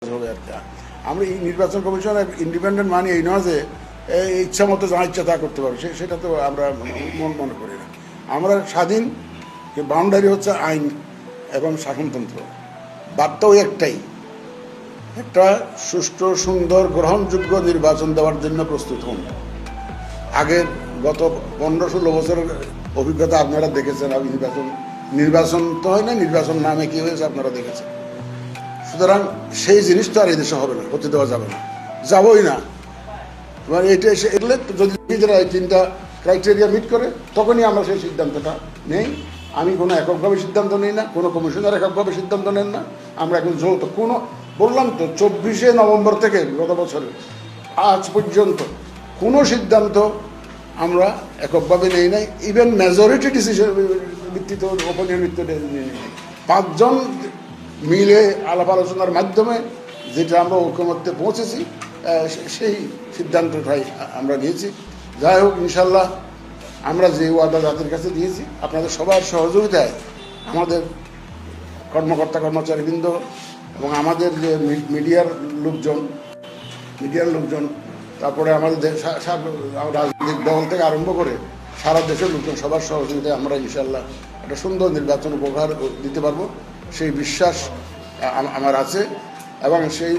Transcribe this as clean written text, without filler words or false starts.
হবে একটা। আমরা এই নির্বাচন কমিশন ইন্ডিপেন্ডেন্ট মানি এই নয় যে ইচ্ছা মতো যা ইচ্ছা তা করতে পারবে, সেটা তো আমরা মনে করি না। আমরা স্বাধীন, বাউন্ডারি হচ্ছে আইন এবং শাসনতন্ত্র। বার্তাও একটাই, একটা সুষ্ঠু সুন্দর গ্রহণযোগ্য নির্বাচন দেওয়ার জন্য প্রস্তুত হন। আগের গত 15-16 বছরের অভিজ্ঞতা আপনারা দেখেছেন। নির্বাচন তো হয় না, নির্বাচন নামে কি হয়েছে আপনারা দেখেছেন। সুতরাং সেই জিনিসটা আর এই দেশে হবে না, হতে দেওয়া যাবে না, যাবই না। এবার এটা এসে এলে যদি নিজেরা এই 3টা ক্রাইটেরিয়া মিট করে তখনই আমরা সেই সিদ্ধান্তটা নেই। আমি কোনো এককভাবে সিদ্ধান্ত নিই না, কোনো কমিশনার এককভাবে সিদ্ধান্ত নেন না। আমরা এখন যৌথ কোনো বললাম তো 24শে নভেম্বর থেকে গত বছরের আজ পর্যন্ত কোনো সিদ্ধান্ত আমরা এককভাবে নেই নাই। ইভেন মেজরিটি ডিসিশন ভিত্তিতে ওপেনের ভিত্তিতে নিয়ে নেই। 5 জন মিলে আলাপ আলোচনার মাধ্যমে যেটা আমরা ঐকমত্যে পৌঁছেছি, সেই সিদ্ধান্তটাই আমরা নিয়েছি। যাই হোক, ইনশাল্লাহ আমরা যে ওয়াদা জাতির কাছে দিয়েছি, আপনাদের সবার সহযোগিতায় আমাদের কর্মকর্তা কর্মচারীবৃন্দ এবং আমাদের যে মিডিয়ার লোকজন, তারপরে আমাদের রাজনৈতিক দল থেকে আরম্ভ করে সারা দেশের লোকজন, সবার সহযোগিতায় আমরা ইনশাল্লাহ একটা সুন্দর নির্বাচন উপহার দিতে পারবো, সেই বিশ্বাস আমার আছে। এবং সেই